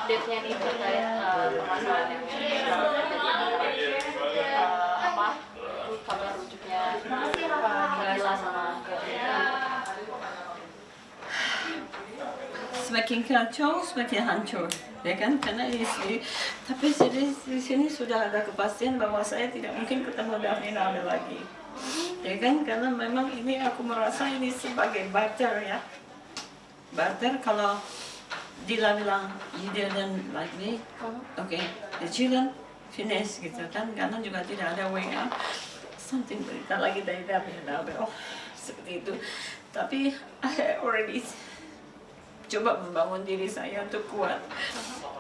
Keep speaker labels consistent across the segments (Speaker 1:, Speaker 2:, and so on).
Speaker 1: update-nya nih terkait permasalahan yang apa kabar rujuknya Nabila sama
Speaker 2: semakin kacau, semakin hancur, ya kan? Karena tapi di sini sudah ada kepastian bahwa saya tidak mungkin ketemu Daphne Nabil lagi, ya kan? Karena memang ini aku merasa ini sebagai barter ya, barter. Kalau Dila bilang you didn't like me, okay, you didn't finish gitu kan? Karena juga tidak ada WA, something berita lagi dari Daphne Nabil seperti itu. Tapi I already coba membangun diri saya untuk kuat.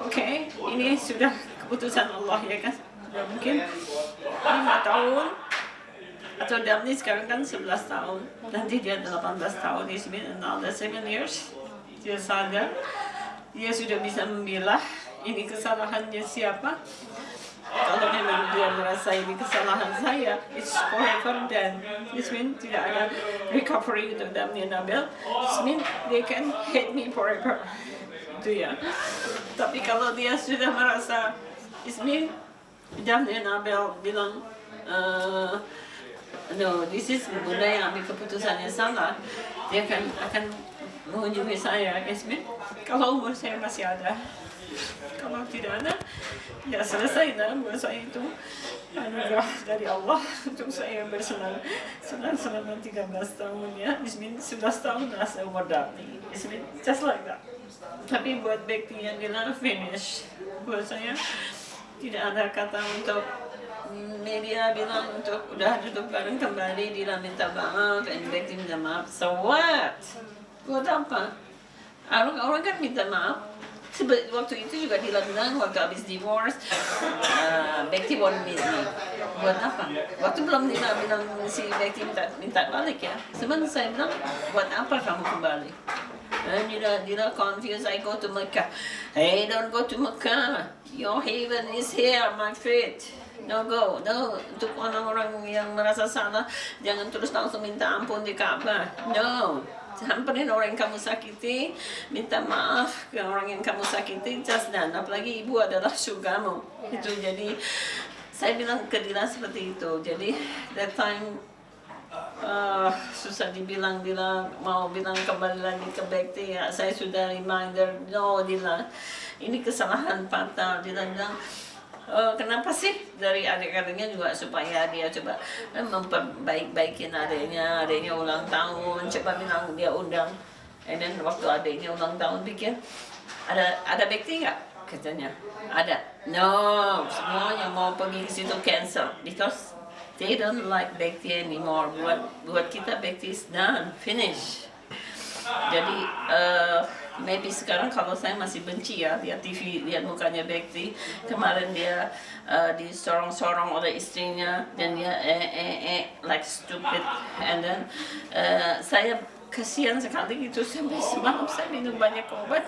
Speaker 2: Oke, ini sudah keputusan Allah ya kan. Sudah mungkin 5 tahun atau Daphne sekarang kan 11 tahun, nanti dia 18 tahun, it's been another 7 years. Dia sadar, dia sudah bisa memilah ini kesalahannya siapa. Kalau memang dia merasa ini kesalahan saya, it's forever then. This means tidak ada recovery untuk Daphne Nabil. This means they can hate me forever. Itu ya. Tapi kalau dia sudah merasa, this means Daphne Nabil bilang, no, this is Bunda yang ambil keputusannya salah. Dia akan mengunjungi saya. This means kalau umur saya masih ada. Kalau tidak ada, ya selesai lah buat saya itu anugerah dari Allah untuk saya bersenang selama 13 tahun ya. This means 11 tahun lah saya umur Daphne. This means just like that. Tapi buat Bekti yang bilang finish, buat saya tidak ada kata untuk media bilang untuk udah duduk bareng kembali, dia minta maaf, and Bekti minta maaf. So what? Buat apa? Orang kan minta maaf. Waktu itu juga bilang waktu habis divorce, Bekti won't meet me. Buat apa? Waktu belum bilang si Bekti minta balik ya. Sebenarnya saya bilang, buat apa kamu kembali? And Dila confused. I go to Mecca. Hey, don't go to Mecca. Your haven is here, my feet. No go, no. Untuk orang-orang yang merasa salah, jangan terus langsung minta ampun di Ka'bah. No. Samperin orang yang kamu sakiti, minta maaf ke orang yang kamu sakiti, just done. Apalagi ibu adalah surgamu. Itu jadi, saya bilang ke Dila seperti itu. Jadi, that time, susah dibilang, Dila mau bilang kembali lagi ke Bekti, ya, saya sudah reminder, no Dila, ini kesalahan fatal. Dila bilang, kenapa sih dari adik-adiknya juga supaya dia coba memperbaikin adiknya ulang tahun, coba bilang dia undang. And then waktu adiknya ulang tahun pikir ada Bekti nggak, katanya ada. No, semua yang mau pergi ke situ cancel because they don't like Bekti anymore. Buat kita Bekti is done, finish. Jadi maybe sekarang kalau saya masih benci ya lihat TV, lihat mukanya Bekti. Kemarin dia disorong-sorong oleh istrinya dan dia like stupid. And then saya kasihan sekali gitu, sampai semalam saya minum banyak obat.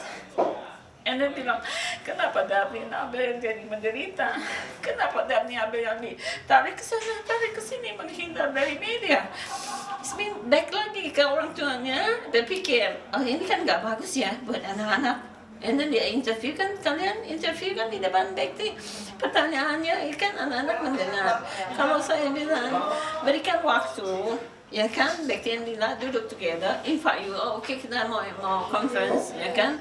Speaker 2: And then bilang, kenapa Daphne Nabil jadi menderita? Kenapa Daphne Nabil yang ditarik ke sana, tarik ke sini, menghindar dari media? Ismin back lagi ke orang tuanya, berpikir, oh ini kan nggak bagus ya buat anak-anak. And then dia interview kan, kalian interview kan di depan Bekti. Pertanyaannya kan anak-anak mendengar. Kalau saya bilang, berikan waktu, ya kan, Bekti yang Dila duduk together, invite you, oh, oke kita mau conference, ya kan.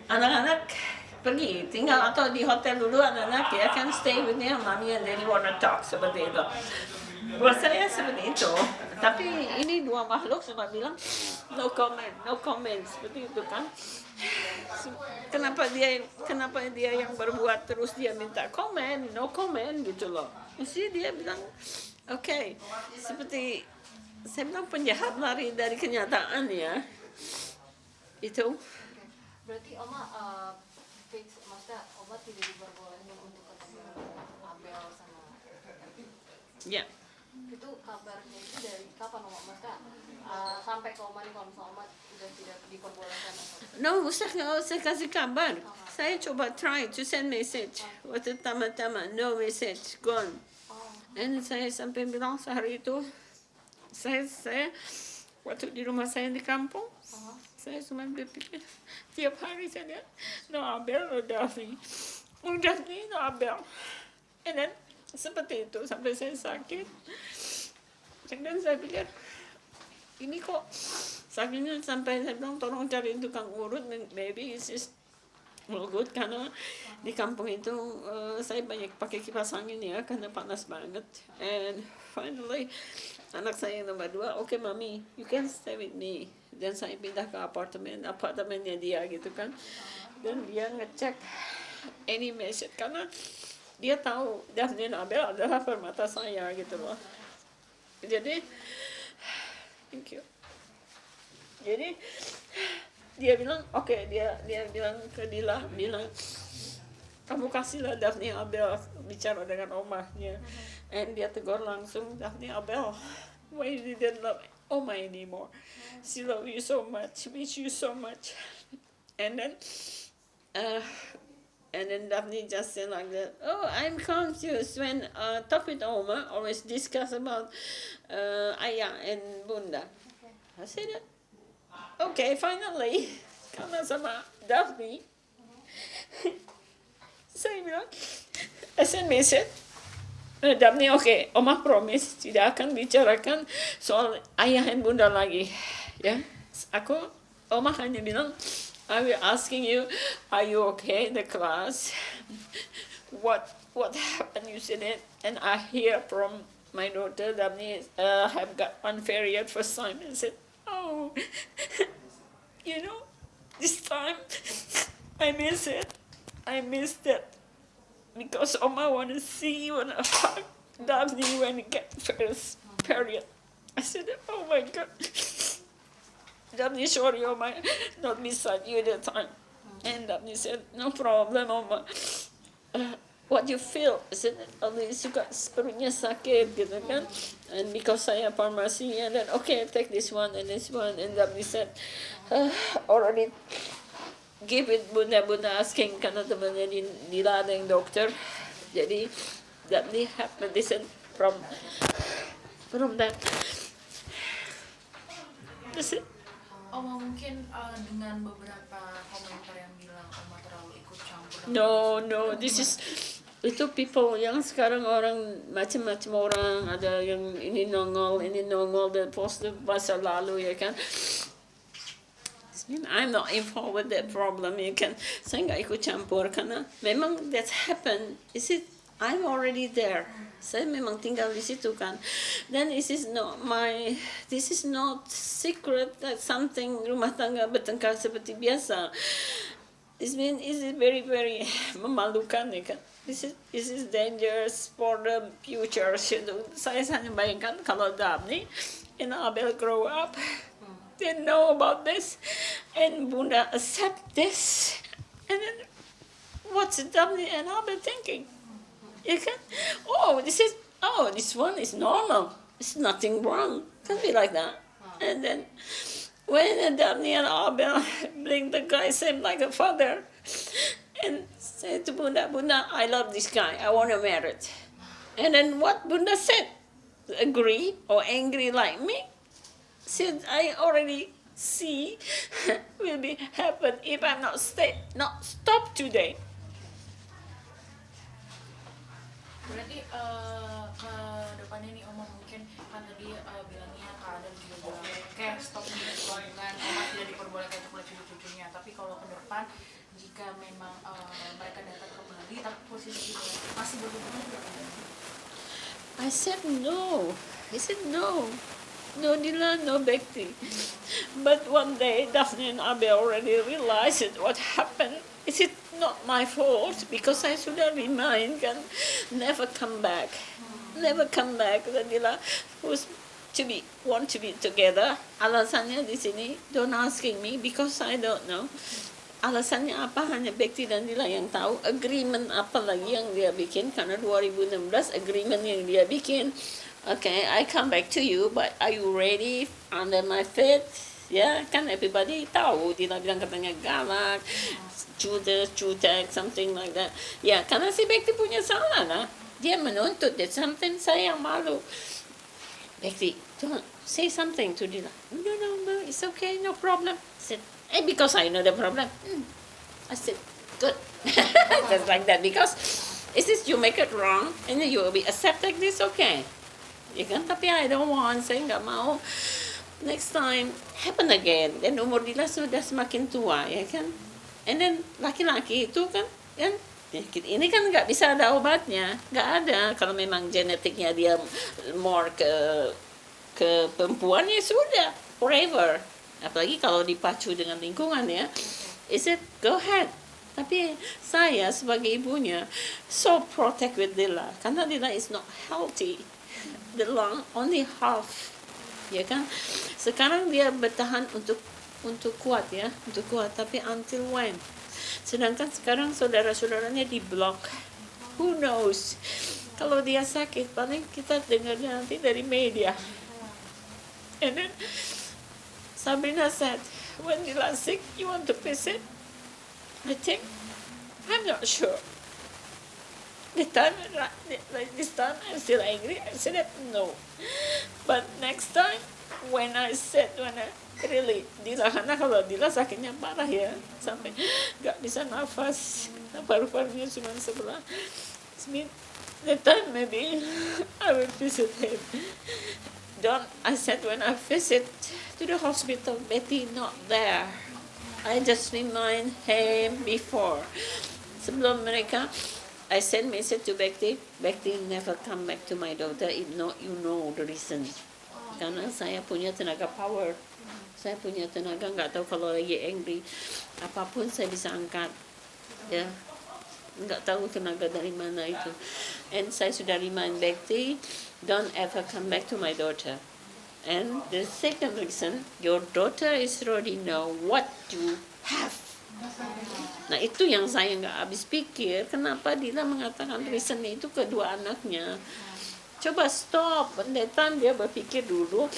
Speaker 2: Anak-anak pergi, tinggal atau di hotel dulu anak-anak ya kan, stay with me, mommy and daddy wanna talk, seperti itu. Buat saya seperti itu, tapi ini dua makhluk cuma bilang no comment, seperti itu kan. Kenapa dia yang berbuat terus dia minta komen, no comment gitu loh. Mesti dia bilang, oke, seperti saya bilang penjahat lari dari kenyataan ya, itu.
Speaker 1: Berarti Oma fix, maksudnya Oma tidak diperbolehkan untuk ketemu Abel sama
Speaker 2: Ya.
Speaker 1: Itu kabarnya itu dari kapan Oma? Maksudnya sampai ke Oma nih kalau misalnya Oma sudah tidak diperbolehkan atau?
Speaker 2: No, usah kasih kabar. Saya coba try to send message. Waktu tama-tama, no message, gone. And saya sampai bilang sehari itu, saya waktu di rumah saya di kampung, Saya cuma berpikir, tiap hari saya lihat, no Abel, no Daphne. No Daphne, no Abel. And then, seperti itu, sampai saya sakit. Dan saya pikir, ini kok sakitnya sampai saya bilang, tolong cari tukang urut, maybe it's just good, karena di kampung itu saya banyak pakai kipas angin ya, karena panas banget. And finally, anak saya yang nomor 2, okay mami, you can stay with me. Dan saya pindah ke apartemennya dia gitu kan. Dan dia ngecek any message, karena dia tahu Daphne Abel adalah permata saya gitu loh. Jadi, thank you. Jadi dia bilang, oke, dia bilang ke Dila, bilang, kamu kasihlah Daphne Abel bicara dengan omahnya. And dia tegur langsung, Daphne Abel, why you didn't love Oma anymore? She love you so much, miss you so much. And then Daphne just said like that, oh, I'm confused when talk with Oma, always discuss about Ayah and Bunda. I said, okay, finally, karena sama Daphne, saya bilang, I send message, Daphne, okay, Oma promise tidak akan bicarakan soal Ayah dan Bunda lagi, ya. Oma hanya bilang, I will asking you, are you okay in the class? What happened? You said it, and I hear from my daughter Daphne have got one period for time. I said, oh, you know, this time I miss it. I miss that because Oma want to see you and hug Daphne when you get first period. I said, oh my God. Daphne, sorry, Oma, not beside you at the time. And Daphne said, no problem, Oma. What you feel? I said, suka perutnya sakit gitu kan. And because saya pharmacy, and then, okay, take this one and this one. And Daphne said, already give it Bunda asking, karena temannya Dila ada yang dokter. Jadi, Daphne have medicine from that. That's it.
Speaker 3: Oma mungkin dengan beberapa komentar yang bilang Oma terlalu ikut campur.
Speaker 2: No, this is itu people yang sekarang orang macam-macam orang, ada yang ini nongol dan post masa lalu ya kan. I'm not involved with that problem ya kan. Saya nggak ikut campur karena memang that happened. I'm already there. Saya memang tinggal di situ kan. Dan this is not secret that something rumah tangga bertengkar seperti biasa. This is very very memalukan ya kan. This is dangerous for the future. Saya hanya bayangkan kalau Daphne and Abel grow up, they know about this, and Bunda accept this, and then what's Daphne and Abel thinking? You can, this one is normal. It's nothing wrong. Can't be like that. And then when Daphne and Abel bring the guy same like a father, and say to Bunda, I love this guy. I want to marry it. And then what Bunda said? Agree or angry like me? Said I already see will be happen if I'm not stop today.
Speaker 3: Berarti ke depannya nih Oma mungkin kan tadi bilangnya Kak Adam juga bilang kayak stop hubungan Oma tidak diperbolehkan untuk melihat cucu-cucunya, tapi kalau ke depan jika memang mereka datang kembali tapi posisi masih berhubungan tidak ada.
Speaker 2: I said no. No Dila, no Bekti. But one day Daphne and Abel already realized what happened. Is it not my fault? Because I sudah remind kan, never come back. Dan Dila want to be together. Alasannya di sini, don't asking me because I don't know. Alasannya apa hanya Bekti dan Dila yang tahu. Agreement apa lagi yang dia bikin, karena 2016 agreement yang dia bikin. Okay, I come back to you, but are you ready under my feet? Ya, kan everybody tahu. Dila bilang katanya galak, cutek, something like that. Ya, karena si Bekti punya salah lah. Dia menuntut, that's something saya yang malu. Bekti, don't say something to Dila. No, it's okay, no problem. I said, And because I know the problem, I said, good. Just like that. Because is this you make it wrong and then you will be accept like this, okay. Ya kan, tapi I don't want, saya nggak mau next time happen again. Dan umur Dila sudah semakin tua, ya kan. And then laki-laki itu kan, ini kan nggak bisa ada obatnya, nggak ada. Kalau memang genetiknya dia more ke perempuan ya sudah forever. Apalagi kalau dipacu dengan lingkungan ya, is it go ahead. Tapi saya sebagai ibunya so protect with Dila karena Dila is not healthy. The lung only half, ya kan. Sekarang dia bertahan untuk kuat ya, untuk kuat. Tapi until when? Sedangkan sekarang saudara-saudaranya di blok. Who knows? Kalau dia sakit, paling kita dengar nanti dari media. And then Sabrina said, when Dila sick, you want to visit? I think, I'm not sure. This time I'm still angry. I said no. But next time, when I really Dila, karena kalau Dila sakitnya parah ya, sampai nggak bisa nafas, paru-parunya cuma sebelah. That time maybe I will visit him. I said when I visit to the hospital, Betty not there. I just remind him before. Sebelum mereka, I send message to Bekti never come back to my daughter if not you know the reason. Karena saya punya tenaga power. Saya punya tenaga, nggak tahu kalau lagi angry, apapun saya bisa angkat. Ya, nggak tahu tenaga dari mana itu. And saya sudah remind Bekti, don't ever come back to my daughter. And the second reason, your daughter is already know what you have. Nah itu yang saya nggak habis pikir, kenapa Dila mengatakan reasonnya itu kedua anaknya. Coba stop, pendetan dia berpikir dulu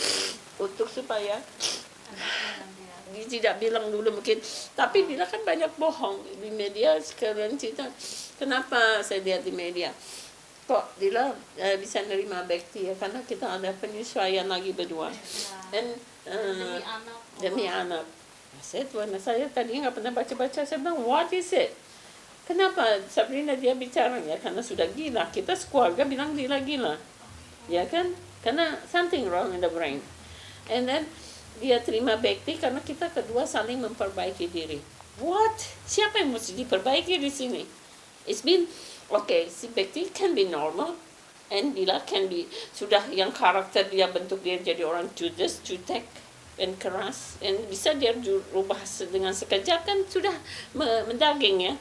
Speaker 2: untuk supaya dia tidak bilang dulu mungkin. Tapi Dila kan banyak bohong di media sekarang cerita. Kenapa saya lihat di media? Kok Dila bisa nerima Bekti ya? Karena kita ada penyesuaian lagi berdua. Dan demi anak. Saya tadi nggak pernah baca-baca, saya bilang, what is it? Kenapa Sabrina dia bicara ya? Karena sudah gila, kita sekeluarga bilang Dila gila. Ya kan? Karena something wrong in the brain. And then, dia terima Bekti karena kita kedua saling memperbaiki diri. What? Siapa yang mesti diperbaiki di sini? It's been, okay, si Bekti can be normal, and Dila can be, sudah yang karakter dia bentuk dia jadi orang judes, jutek, dan keras, dan bisa dia rubah dengan sekejap kan sudah mendaging ya.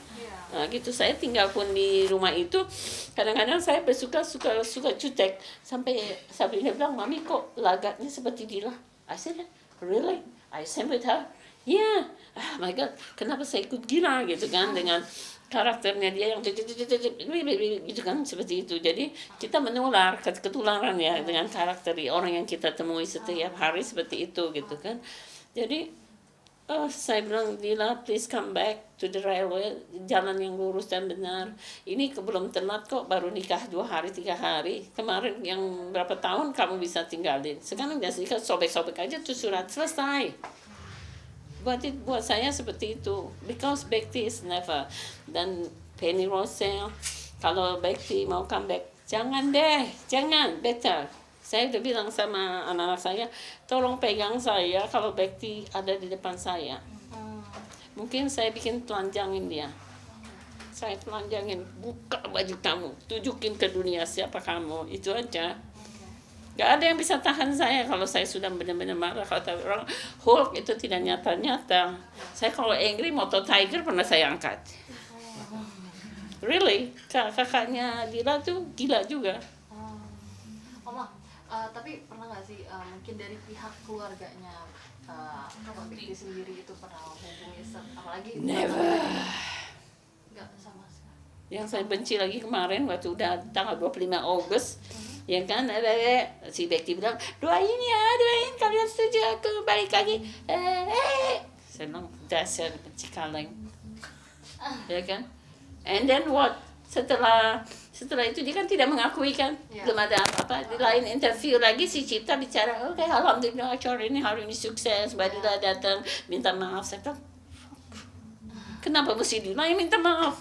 Speaker 2: Nah, gitu saya tinggal pun di rumah itu kadang-kadang saya suka jutek sampai Sabrina bilang, mami kok lagaknya seperti Dila. I said, really? I same with her. Yeah. Oh my God, kenapa saya ikut gila gitu kan dengan karakternya dia yang gitu kan seperti itu. Jadi kita menular ketularan ya dengan karakter orang yang kita temui setiap hari seperti itu gitu kan. Jadi saya bilang, Dila please come back to the railway, jalan yang lurus dan benar. Ini belum telat kok, baru nikah 2 hari 3 hari. Kemarin yang berapa tahun kamu bisa tinggalin. Sekarang biasanya sobek-sobek aja tuh surat selesai. Buat saya seperti itu, because Bekti is never. Dan Penny Rosel, kalau Bekti mau comeback, jangan deh, jangan, better. Saya udah bilang sama anak-anak saya, tolong pegang saya kalau Bekti ada di depan saya. Mungkin saya bikin telanjangin dia. Saya telanjangin, buka baju kamu, tunjukin ke dunia siapa kamu, itu aja. Gak ada yang bisa tahan saya kalau saya sudah benar-benar marah. Kalau orang Hulk itu tidak nyata-nyata. Saya kalau angry, moto Tiger pernah saya angkat. Really, kakaknya Dila tuh gila juga.
Speaker 1: Oma, tapi pernah nggak sih mungkin dari pihak keluarganya Bekti sendiri itu pernah hubungi apalagi?
Speaker 2: Never.
Speaker 1: Nggak sama sekali.
Speaker 2: Yang saya benci lagi kemarin waktu udah tanggal 25 Agustus. Ya kan, si Bekti bilang, doain kalian setuju aku balik lagi. Saya bilang, dasar benci kaleng. Ya kan? And then what? Setelah Setelah itu dia kan tidak mengakui kan, belum ada apa-apa. Di lain interview lagi si Cipta bicara, oke, alhamdulillah acara ini hari ini sukses, Badila datang minta maaf. Saya bilang, kenapa mesti Dila yang minta maaf?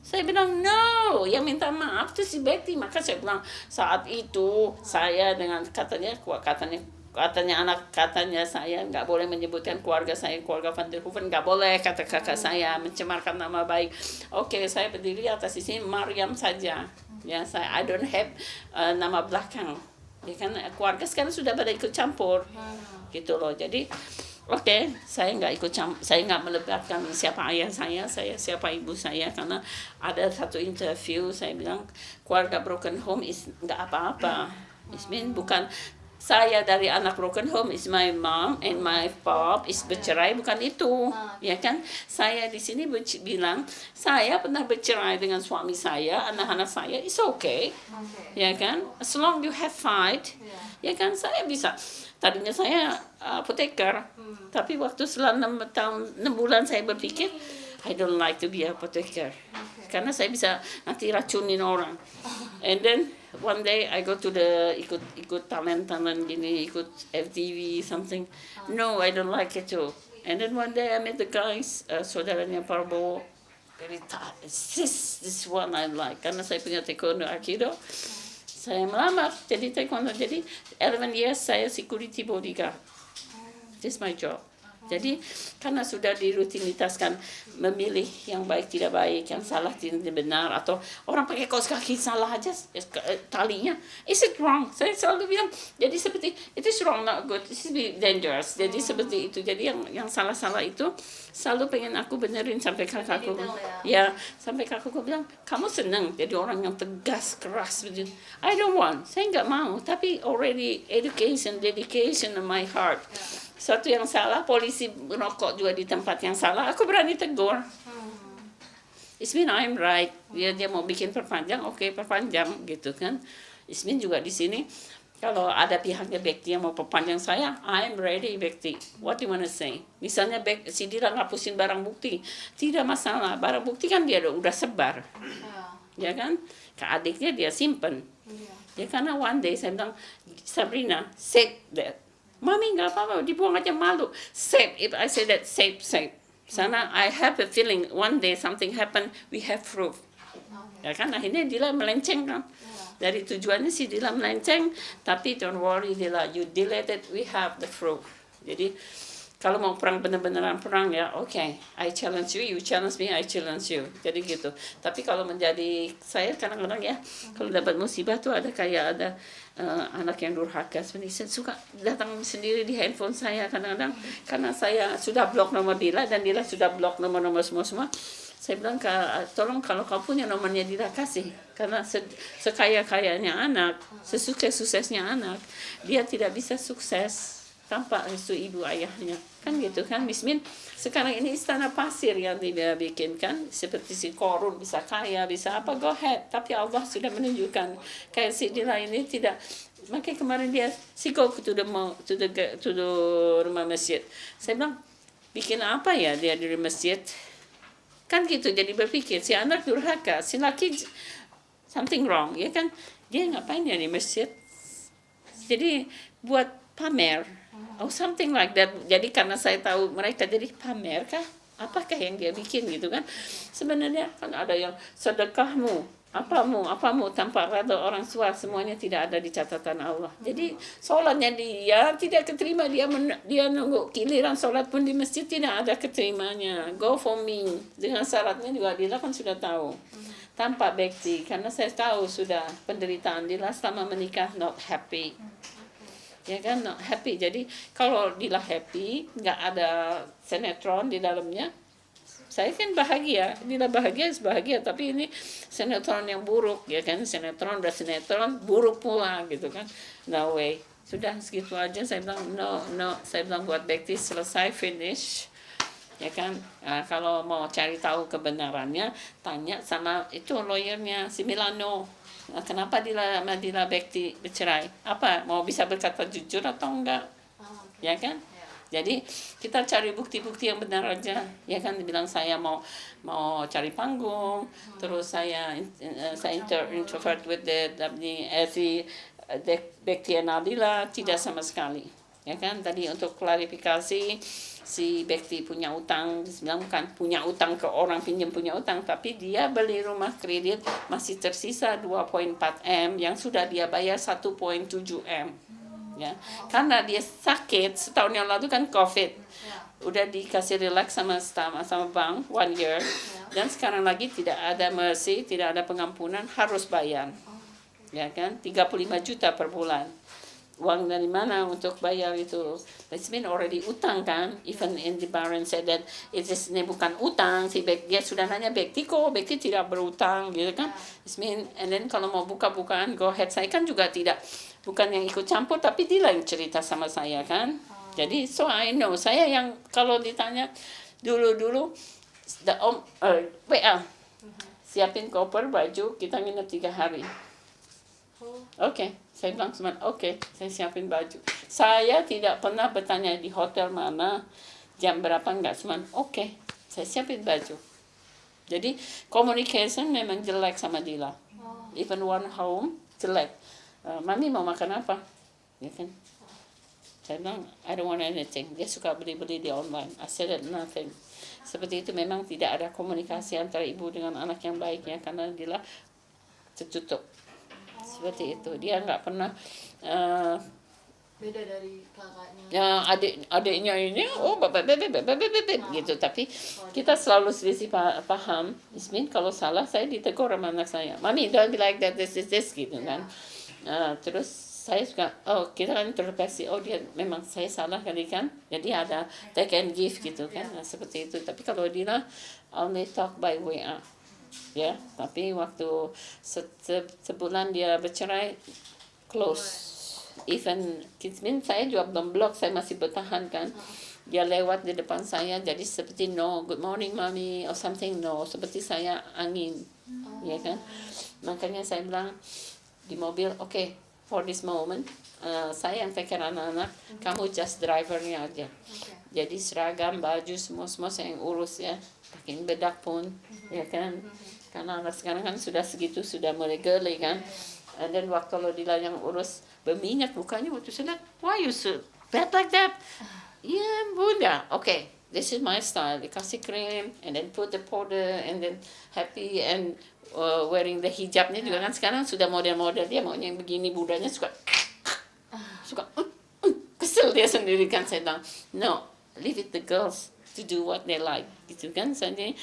Speaker 2: Saya bilang, no, yang minta maaf itu si Betty. Maka saya bilang, saat itu saya dengan katanya saya nggak boleh menyebutkan keluarga saya, keluarga Van der Hoeven, nggak boleh kata kakak saya mencemarkan nama baik. Oke, saya berdiri atas di sini Mariam saja. Ya, I don't have nama belakang. Ya kan keluarga sekarang sudah pada ikut campur. Gitu loh. Jadi oke, saya nggak saya nggak melebatkan siapa ayah saya siapa ibu saya, karena ada satu interview saya bilang keluarga broken home is nggak apa-apa. It mean bukan saya dari anak broken home, is my mom and my pop is bercerai, bukan itu, ya kan? Saya di sini bilang saya pernah bercerai dengan suami saya, anak-anak saya, it's okay, ya kan? As long you have fight, ya kan? Saya bisa. Tadinya saya apoteker, tapi waktu setelah 6 bulan saya berpikir, I don't like to be apoteker, karena saya bisa nanti racunin orang. And then one day I go to the ikut talent gini, ikut FTV something. No, I don't like it too. And then one day I met the guys, saudaranya Prabowo. Very tough. This one I like, karena saya punya taekwondo aikido. Saya melamar jadi taekwondo, jadi 11 years saya security bodyguard. This is my job. Jadi karena sudah dirutinitaskan memilih yang baik tidak baik, yang salah tidak benar, atau orang pakai kaos kaki salah aja talinya, is it wrong? Saya selalu bilang, jadi seperti it is wrong, not good, it is dangerous. Jadi seperti itu. Jadi yang salah-salah itu selalu pengen aku benerin sampai kakakku. Ya, sampai kakakku bilang, kamu senang jadi orang yang tegas, keras begitu. I don't want, saya nggak mau. Tapi already education, dedication in my heart. Suatu yang salah, polisi merokok juga di tempat yang salah, aku berani tegur. It's mean I'm right. Dia mau bikin perpanjang, oke, perpanjang gitu kan. It's mean juga di sini kalau ada pihaknya Bekti yang mau perpanjang saya, I'm ready Bekti. What do you wanna say? Misalnya si Dira ngapusin barang bukti, tidak masalah. Barang bukti kan dia udah sebar, ya kan? Ke adiknya dia simpen. Ya karena one day saya bilang, Sabrina, save that. Mami nggak apa-apa, dibuang aja, malu. Save, if I say that, save. Sana I have a feeling one day something happen, we have proof. Ya kan, akhirnya Dila melenceng kan. Dari tujuannya si Dila melenceng, tapi don't worry Dila, you deleted, we have the proof. Jadi kalau mau perang benar-benaran perang ya, okay, I challenge you, you challenge me, I challenge you. Jadi gitu. Tapi kalau menjadi saya kadang-kadang ya, kalau dapat musibah tuh ada kayak ada anak yang durhaka. Sebenarnya saya suka datang sendiri di handphone saya kadang-kadang, karena saya sudah blok nomor Dila dan Dila sudah blok nomor-nomor semua. Saya bilang, tolong kalau kau punya nomornya Dila kasih, karena sekaya-kayanya anak, sesukses-suksesnya anak, dia tidak bisa sukses tanpa restu ibu ayahnya, kan gitu kan. Bismin sekarang ini istana pasir yang dia bikin kan, seperti si Korun bisa kaya, bisa apa, go ahead. Tapi Allah sudah menunjukkan kayak si Dila ini tidak. Makanya kemarin dia go to the rumah masjid. Saya bilang, bikin apa ya dia di masjid? Kan gitu, jadi berpikir si anak durhaka, si laki something wrong, ya kan? Dia ngapain ya di masjid? Jadi buat pamer. Oh, something like that. Jadi karena saya tahu mereka jadi pamer kah? Apakah yang dia bikin gitu kan? Sebenarnya kan ada yang sedekahmu, apamu tanpa reda orang tua, semuanya tidak ada di catatan Allah. Jadi sholatnya dia tidak keterima, dia nunggu giliran sholat pun di masjid tidak ada keterimanya. Go for me. Dengan syaratnya juga Dila kan sudah tahu. Tanpa bekti, karena saya tahu sudah penderitaan Dila selama menikah not happy. Ya kan, not happy. Jadi kalau Dila happy, nggak ada sinetron di dalamnya, saya kan bahagia. Dila bahagia, tapi ini sinetron yang buruk, ya kan, sinetron buruk pula gitu kan. No way. Sudah segitu aja, saya bilang no, saya bilang buat Bekti selesai, finish. Ya kan, kalau mau cari tahu kebenarannya, tanya sama itu lawyernya si Milano. Kenapa Dila Bekti bercerai? Apa mau bisa berkata jujur atau enggak? Ya kan? Jadi kita cari bukti-bukti yang benar aja, ya kan. Dibilang saya mau cari panggung, terus saya introvert with the Bekti Nadila, tidak sama sekali, ya kan. Tadi untuk klarifikasi, si Bekti punya utang, bilang bukan punya utang ke orang, pinjam punya utang, tapi dia beli rumah kredit masih tersisa 2,4 M yang sudah dia bayar 1,7 M. Ya, karena dia sakit setahun yang lalu kan COVID, udah dikasih relax sama bank 1 year, dan sekarang lagi tidak ada mercy, tidak ada pengampunan, harus bayar, ya kan, 35 juta per bulan. Uang dari mana untuk bayar itu? It's been already utang kan. Even in the Baron said that ini bukan utang. Dia sudah nanya Bekti kok, Bekti tidak berutang gitu kan. It's been, and then kalau mau buka-bukaan go ahead. Saya kan juga tidak, bukan yang ikut campur, tapi dia yang cerita sama saya kan. Jadi so I know, saya yang kalau ditanya dulu WA, siapin koper baju, kita nginep 3 hari. Oke, saya bilang cuma oke, saya siapin baju. Saya tidak pernah bertanya di hotel mana, jam berapa, enggak, cuma oke, saya siapin baju. Jadi communication memang jelek sama Dila. Even one home jelek. Mami mau makan apa? Ya kan? Saya bilang I don't want anything. Dia suka beli-beli di online. I said nothing. Seperti itu, memang tidak ada komunikasi antara ibu dengan anak yang baik ya, karena Dila tertutup. Seperti itu, dia nggak pernah
Speaker 1: beda dari kakaknya.
Speaker 2: Ya, adiknya ini gitu, tapi kita selalu selisih paham. Ismin kalau salah saya ditegur sama anak saya, mami don't be like that, this gitu kan. Terus saya suka, kita kan terpaksa, dia memang saya salah kali kan, jadi ada take and give gitu kan. Seperti itu. Tapi kalau dia only talk by WA. Ya, tapi waktu sebulan dia bercerai, close. Even Kismin saya juga belum blok, saya masih bertahan kan. Dia lewat di depan saya, jadi seperti no, good morning mommy or something, no, seperti saya angin, ya kan. Makanya saya bilang di mobil, okay, for this moment, saya yang take care anak-anak, kamu just drivernya aja. Jadi seragam, baju, semua saya yang urus ya. Pakai bedak pun, ya kan. Karena anak sekarang kan sudah segitu, sudah mulai geli kan. Dan waktu lo Dila yang urus berminyak mukanya, waktu saya lihat, why you so bad like that? Yeah, bunda, okay, this is my style. Dikasih krim, and then put the powder, and then happy, and wearing the hijabnya juga kan sekarang sudah model-model. Dia maunya yang begini, budanya suka kesel dia sendiri kan. Saya bilang, no, leave it the girls to do what they like gitu kan. Jadi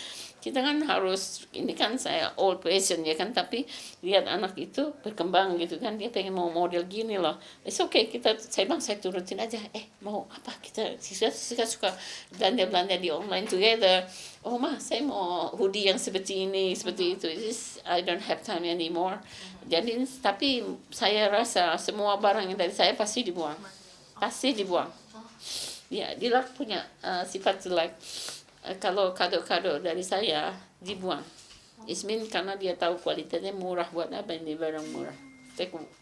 Speaker 2: kita kan harus, ini kan saya old fashion ya kan, tapi lihat anak itu berkembang gitu kan, dia pengen mau model gini loh, it's okay, saya bilang saya turutin aja. Mau apa, kita suka belanja di online together. Mah saya mau hoodie yang seperti ini, seperti itu. I don't have time anymore. Jadi tapi saya rasa semua barang yang dari saya pasti dibuang. Dia punya sifat jelek. Kalau kado-kado dari saya dibuang. Ismin karena dia tahu kualitasnya murah, buat apa ini barang murah.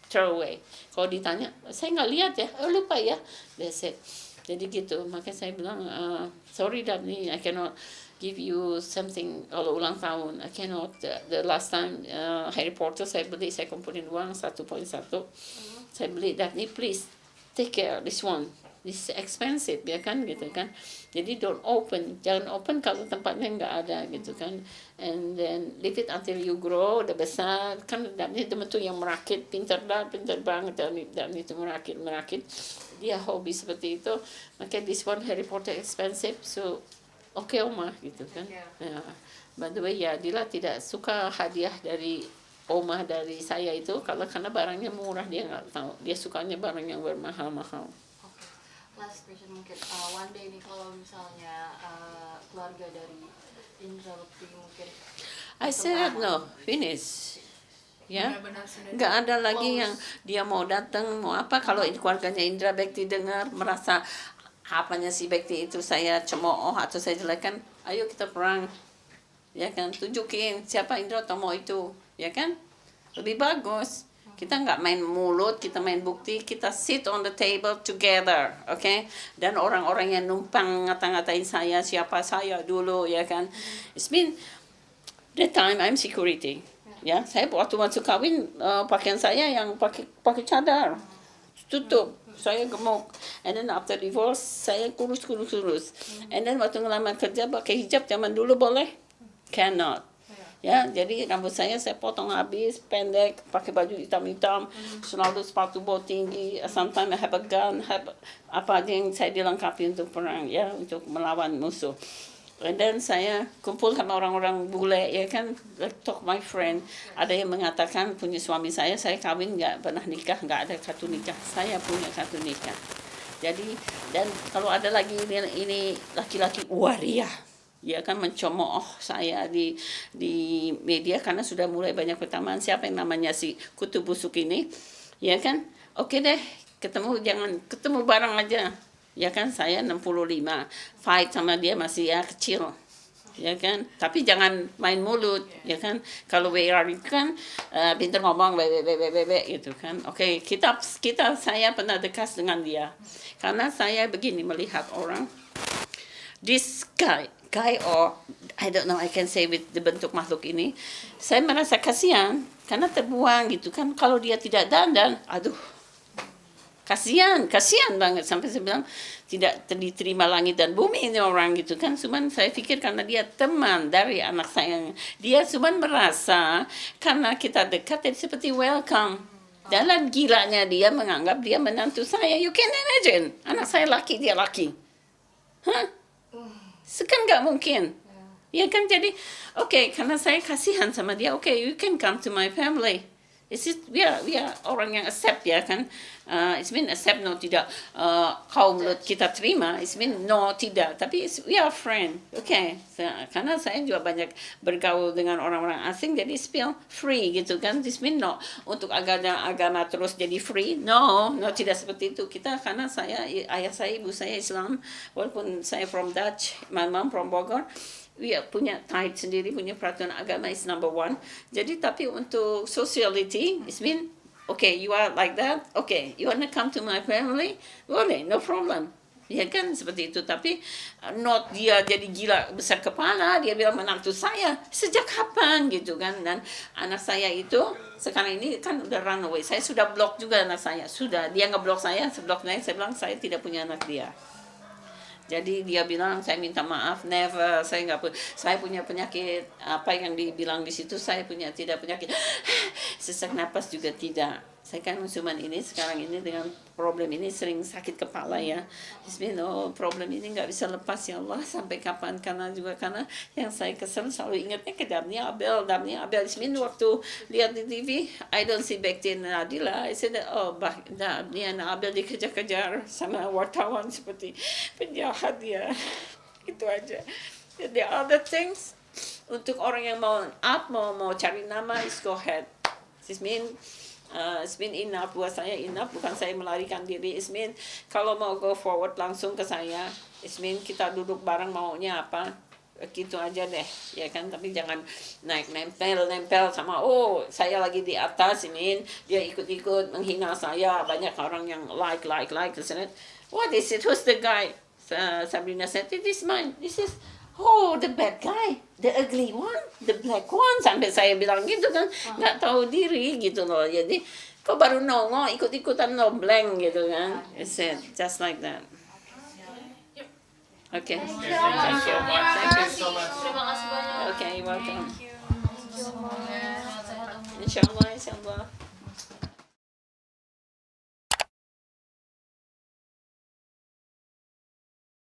Speaker 2: Throw away. Kalau ditanya, saya nggak lihat ya, lupa ya. That's it. Jadi gitu. Makanya saya bilang, sorry Dabni, I cannot give you something kalau ulang tahun. I cannot. The last time Harry Potter saya beli, saya kumpulin uang 1.1. Saya beli, Dabni please take care this one. This expensive ya kan gitu kan. Jadi don't open, jangan open kalau tempatnya nggak ada gitu kan. And then leave it until you grow, udah besar kan. Dan itu teman tuh yang merakit, pintar banget dan itu merakit. Dia hobi seperti itu. Makanya this one Harry Potter expensive, so okay Oma gitu kan. Ya. By the way ya, Dila tidak suka hadiah dari Oma dari saya itu karena barangnya murah, dia nggak tahu. Dia sukanya barang yang bermahal-mahal.
Speaker 1: Last question mungkin, one day nih kalau misalnya keluarga dari Indra Bekti mungkin
Speaker 2: I said no, finish. Ya, nggak ada lagi yang dia mau datang, mau apa. Kalau keluarganya Indra Bekti dengar, merasa apanya si Bekti itu saya cemooh atau saya jelekan, ayo kita perang, ya kan, tunjukin siapa Indra atau mau itu, ya kan, lebih bagus. Kita nggak main mulut, kita main bukti, kita sit on the table together, okay? Dan orang-orang yang numpang ngata-ngatain saya, siapa saya dulu, ya kan? It's been that time I'm security, ya. Saya waktu masuk kawin pakaian saya yang pakai cadar, tutup. Saya gemuk. And then after divorce, saya kurus. And then waktu ngelamar kerja pakai hijab zaman dulu boleh? Cannot. Ya, jadi rambut saya potong habis, pendek, pakai baju hitam-hitam, selalu sepatu bot tinggi, sometimes I have a gun, apa aja yang saya dilengkapi untuk perang, ya, untuk melawan musuh. And then saya kumpul sama orang-orang bule, ya kan, talk my friend. Ada yang mengatakan punya suami saya kawin nggak pernah nikah, nggak ada kartu nikah. Saya punya kartu nikah. Jadi, dan kalau ada lagi ini laki-laki waria, ya kan, mencemooh saya di media karena sudah mulai banyak pertanyaan siapa yang namanya si kutu busuk ini, ya kan, oke deh, jangan ketemu bareng aja, ya kan, saya 65, fight sama dia masih ya kecil, ya kan, tapi jangan main mulut, ya kan, kalau WR itu kan pintar ngomong bebe gitu kan, oke, saya pernah dekat dengan dia, karena saya begini melihat orang, this guy or I don't know I can say with the bentuk makhluk ini, saya merasa kasihan karena terbuang gitu kan, kalau dia tidak dandan, aduh, kasihan banget, sampai saya bilang tidak diterima langit dan bumi ini orang gitu kan. Cuman saya pikir karena dia teman dari anak saya, dia cuman merasa karena kita dekat jadi seperti welcome. Dalam gilanya dia menganggap dia menantu saya. You can imagine, anak saya laki, dia laki, Sekarang nggak mungkin, ya kan, jadi oke, karena saya kasihan sama dia, oke, you can come to my family. We are orang yang accept, ya kan, it's mean accept, no tidak kaum kita terima, it's mean no tidak, tapi we are friend, okay. Karena saya juga banyak bergaul dengan orang-orang asing, jadi feel free gitu kan, it's mean no untuk agama terus jadi free, no tidak seperti itu kita, karena ayah saya, ibu saya Islam, walaupun saya from Dutch, my mom from Bogor. Punya tithe sendiri, punya peraturan agama is number one. Jadi tapi untuk sociality, it's mean, okay, you are like that, okay, you wanna come to my family, boleh, no problem. Ya kan, seperti itu. Tapi not dia jadi gila besar kepala, dia bilang menantu saya, sejak kapan gitu kan. Dan anak saya itu, sekarang ini kan udah run away. Saya sudah block juga anak saya, sudah. Dia ngeblok saya, sebloknya saya bilang saya tidak punya anak dia. Jadi dia bilang saya minta maaf, never, saya punya penyakit apa yang dibilang di situ, saya tidak penyakit sesak napas juga tidak. Saya kan cuman ini sekarang ini dengan problem ini sering sakit kepala ya. Problem ini nggak bisa lepas ya Allah sampai kapan, karena yang saya kesel selalu ingatnya ke Dabnia Abel. Waktu lihat di TV, I don't see back then Nadila, I said Dabnia Abel dikejar-kejar sama wartawan seperti penjahat ya. Itu aja. The other things untuk orang yang mau cari nama, is go ahead. It's been enough buat saya, bukan saya melarikan diri. It's mean kalau mau go forward langsung ke saya. It's mean kita duduk bareng maunya apa, gitu aja deh, ya kan. Tapi jangan nempel sama saya lagi di atas, ini dia ikut menghina saya, banyak orang yang like, isn't it? What is it? Who's the guy? Sabrina said, this is mine. This is the bad guy, the ugly one, the black one, sampai saya bilang gitu kan, nggak tahu diri gitu loh. Jadi kok baru nongol ikut-ikutan blank gitu kan. It's it, just like that. Okay.
Speaker 3: Thank you so much. Terima kasih banyak.
Speaker 2: Okay, welcome.
Speaker 3: Thank you.
Speaker 2: Insyaallah.